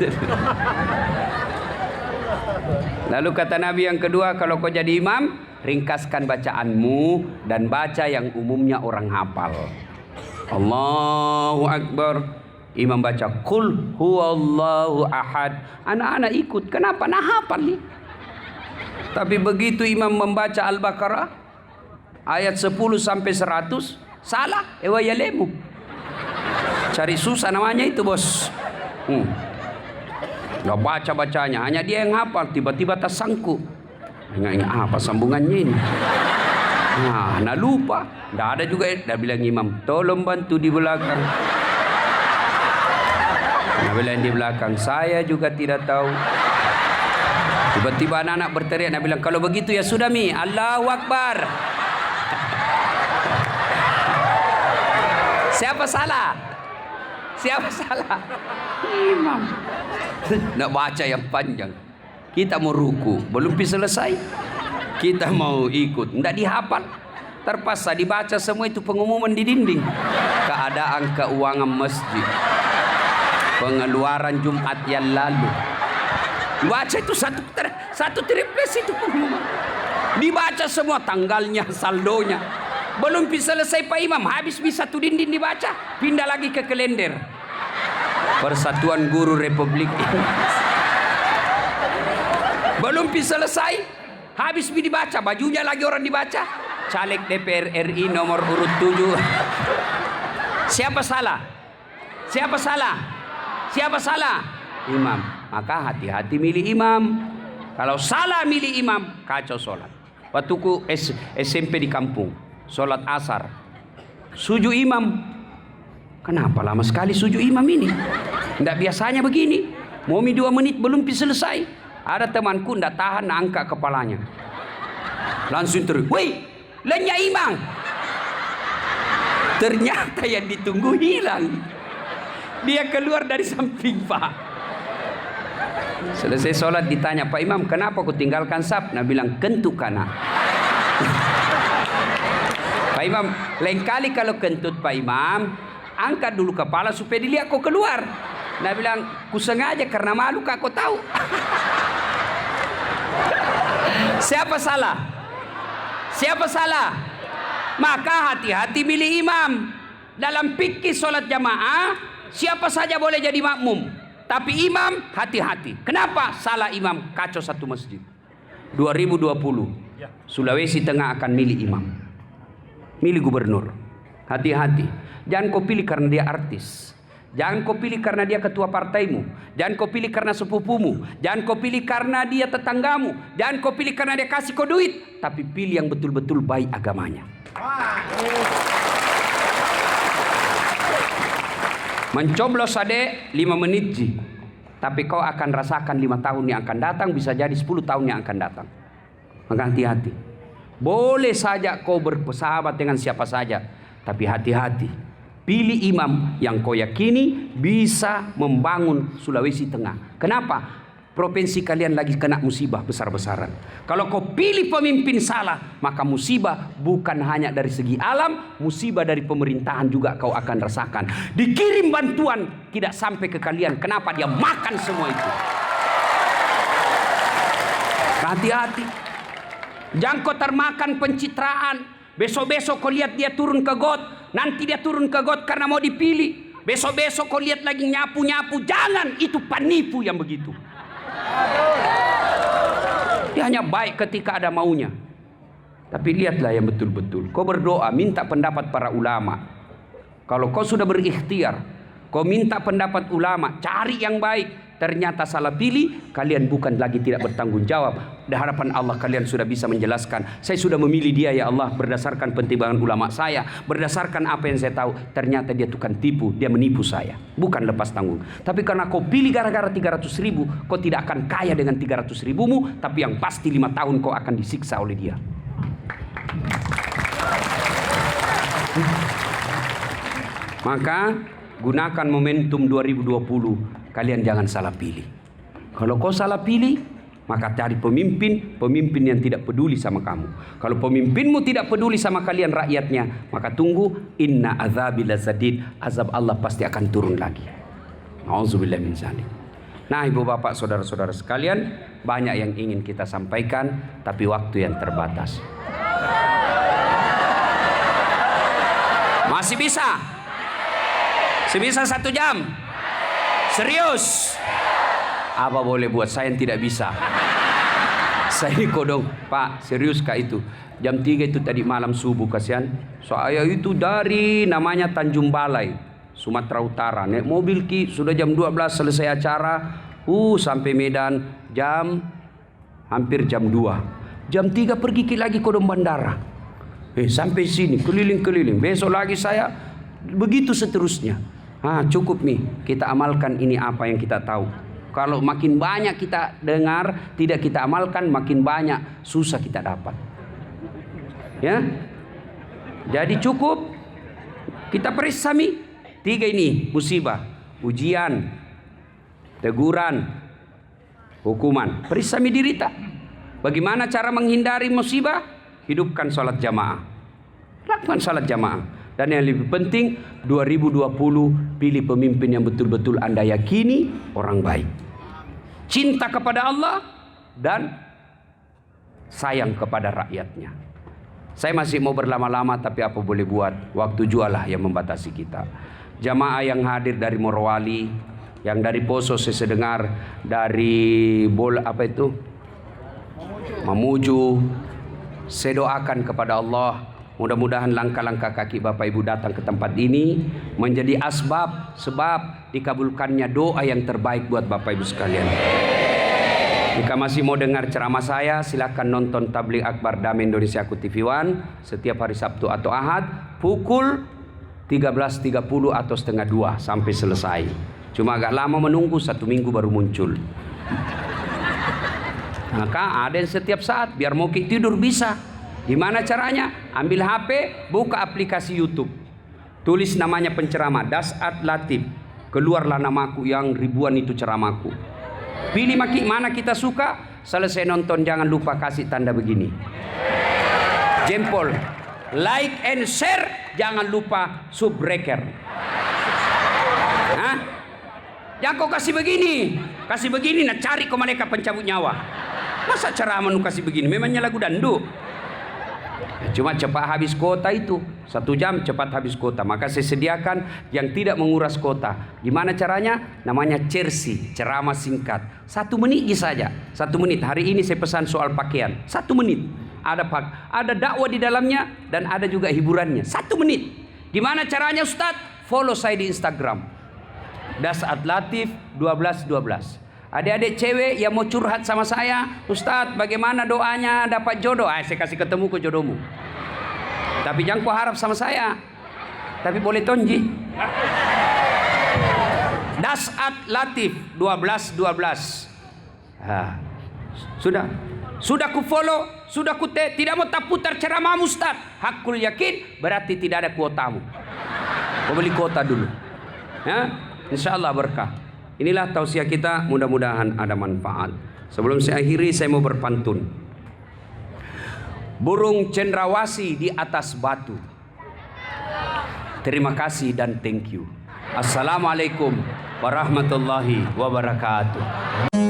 S1: Lalu kata Nabi yang kedua, kalau kau jadi imam, ringkaskan bacaanmu dan baca yang umumnya orang hafal. Allahu Akbar. Imam baca Qul huwallahu ahad. Anak-anak ikut. Kenapa? Nah hafal nih. Tapi begitu imam membaca Al-Baqarah ayat 10 sampai 100, salah. Ewa ya lemu. Cari susah namanya itu, bos. Gak baca-bacanya, hanya dia yang hafal. Tiba-tiba tersangkut. Ingat apa sambungannya ini? Nah lupa. Nggak ada juga. Dia bilang imam, tolong bantu di belakang. Nah bilang di belakang, saya juga tidak tahu. Tiba-tiba anak-anak berteriak. Dia bilang, kalau begitu ya sudah mi, Allahu Akbar. Siapa salah? Imam. Nak baca yang panjang. Kita mau ruku, belum selesai. Kita mau ikut, tidak dihafal. Terpaksa dibaca semua itu pengumuman di dinding. Keadaan keuangan masjid, pengeluaran Jumat yang lalu. Dibaca itu satu triples itu pengumuman. Dibaca semua tanggalnya, saldonya. Belum selesai Pak Imam, habis bisa satu dinding dibaca, pindah lagi ke kalender. Persatuan Guru Republik Indonesia. Belum selesai, habis dibaca, bajunya lagi orang dibaca. Caleg DPR RI nomor urut 7. Siapa salah? Imam. Maka hati-hati milih imam. Kalau salah milih imam, kacau sholat. Waktuku SMP di kampung, sholat asar, sujud imam. Kenapa lama sekali sujud imam ini? Tidak biasanya begini. Mau 2 menit belum selesai. Ada temanku tidak tahan angkat kepalanya. Langsung terus, woi, lenyap imam. Ternyata yang ditunggu hilang. Dia keluar dari samping Pak. Selesai sholat ditanya, Pak Imam, kenapa kau tinggalkan saf? Nah bilang, kentut kana. Pak Imam, lain kali kalau kentut Pak Imam, angkat dulu kepala supaya dilihat kau keluar. Nah bilang, ku sengaja karena malu kak kau tahu. Siapa salah? Siapa salah? Maka hati-hati milih imam. Dalam fikih sholat jamaah, siapa saja boleh jadi makmum. Tapi imam, hati-hati. Kenapa? Salah imam, kacau satu masjid. 2020, Sulawesi Tengah akan milih imam. Milih gubernur. Hati-hati. Jangan kau pilih karena dia artis. Jangan kau pilih karena dia ketua partaimu. Jangan kau pilih karena sepupumu. Jangan kau pilih karena dia tetanggamu. Jangan kau pilih karena dia kasih kau duit. Tapi pilih yang betul-betul baik agamanya. Mencoblos ade 5 menit ji. Tapi kau akan rasakan 5 tahun yang akan datang. Bisa jadi 10 tahun yang akan datang. Maka hati-hati. Boleh saja kau bersahabat dengan siapa saja. Tapi hati-hati. Pilih imam yang kau yakini bisa membangun Sulawesi Tengah. Kenapa? Provinsi kalian lagi kena musibah besar-besaran. Kalau kau pilih pemimpin salah, maka musibah bukan hanya dari segi alam, musibah dari pemerintahan juga kau akan rasakan. Dikirim bantuan tidak sampai ke kalian. Kenapa? Dia makan semua itu. Hati-hati. Jangan kau termakan pencitraan. Besok-besok kau lihat dia turun ke got. Nanti dia turun ke got karena mau dipilih. Besok-besok kau lihat lagi nyapu-nyapu. Jangan, itu penipu yang begitu. Dia hanya baik ketika ada maunya. Tapi lihatlah yang betul-betul. Kau berdoa, minta pendapat para ulama. Kalau kau sudah berikhtiar, kau minta pendapat ulama, cari yang baik. Ternyata salah pilih, kalian bukan lagi tidak bertanggung jawab. Di hadapan Allah kalian sudah bisa menjelaskan, saya sudah memilih dia ya Allah berdasarkan pertimbangan ulama saya, berdasarkan apa yang saya tahu. Ternyata dia tukang tipu, dia menipu saya, bukan lepas tanggung. Tapi karena kau pilih gara-gara 300 ribu, kau tidak akan kaya dengan 300 ribumu, tapi yang pasti 5 tahun kau akan disiksa oleh dia. Maka gunakan momentum 2020. Kalian jangan salah pilih. Kalau kau salah pilih, maka cari pemimpin yang tidak peduli sama kamu. Kalau pemimpinmu tidak peduli sama kalian rakyatnya, maka tunggu, inna azabi lazadid, azab Allah pasti akan turun lagi. Nauzubillah min zalik. Nah, ibu bapak, saudara-saudara sekalian, banyak yang ingin kita sampaikan, tapi waktu yang terbatas. Masih bisa? Sebisa 1 jam? Serius? Apa boleh buat saya yang tidak bisa? Saya ini kodong, Pak, serius kak itu? Jam 3 itu tadi malam subuh, kasihan. Saya itu dari namanya Tanjung Balai, Sumatera Utara. Naik mobil ki, sudah jam 12 selesai acara. Sampai Medan hampir jam 2. Jam 3 pergi ki lagi kodong bandara. Sampai sini, keliling-keliling. Besok lagi saya, begitu seterusnya. Cukup nih, kita amalkan ini apa yang kita tahu. Kalau makin banyak kita dengar, tidak kita amalkan, makin banyak susah kita dapat. Ya, jadi cukup kita perisami 3 ini musibah: ujian, teguran, hukuman. Perisami diri tak. Bagaimana cara menghindari musibah? Hidupkan salat jamaah. Lakukan salat jamaah. Dan yang lebih penting, 2020 pilih pemimpin yang betul-betul Anda yakini orang baik. Cinta kepada Allah dan sayang kepada rakyatnya. Saya masih mau berlama-lama, tapi apa boleh buat, waktu jualah yang membatasi kita. Jamaah yang hadir dari Morowali, yang dari Poso saya dengar, dari Mamuju. Saya doakan kepada Allah, mudah-mudahan langkah-langkah kaki Bapak Ibu datang ke tempat ini menjadi sebab dikabulkannya doa yang terbaik buat Bapak Ibu sekalian. Jika masih mau dengar ceramah saya, silakan nonton Tabligh Akbar Damai Indonesia TV One setiap hari Sabtu atau Ahad pukul 13.30 atau setengah 2 sampai selesai. Cuma agak lama menunggu, 1 minggu baru muncul. Maka ada yang setiap saat, biar mau tidur bisa. Gimana caranya? Ambil HP, buka aplikasi YouTube, tulis namanya penceramah Das'at Latif, keluarlah namaku yang ribuan itu ceramahku. Pilih mana kita suka. Selesai nonton jangan lupa kasih tanda begini, jempol, like and share, jangan lupa subbreaker. Hah? Yang kau kasih begini, nah cari kau malaikat pencabut nyawa. Masa ceramah nu kasih begini? Memangnya lagu dandu. Cuma cepat habis kuota itu, 1 jam cepat habis kuota. Maka saya sediakan yang tidak menguras kuota. Gimana caranya? Namanya cersi, ceramah singkat, 1 menit saja. 1 menit. Hari ini saya pesan soal pakaian, 1 menit. Ada dakwah di dalamnya dan ada juga hiburannya, 1 menit. Gimana caranya Ustadz? Follow saya di Instagram Das'at Latif 1212. Adik-adik cewek yang mau curhat sama saya, Ustadz bagaimana doanya dapat jodoh? Saya kasih ketemu ke jodohmu. Tapi jangan kau harap sama saya, tapi boleh tonji. Das'at Latif 1212. Sudah ku follow, sudah ku tidak mau tak putar ceramahmu Ustadz. Hakul yakin berarti tidak ada kuotamu. Kau beli kuota dulu. Insya Allah berkah. Inilah tausiah kita, mudah-mudahan ada manfaat. Sebelum saya akhiri, saya mau berpantun. Burung cendrawasih di atas batu. Terima kasih dan thank you. Assalamualaikum warahmatullahi wabarakatuh.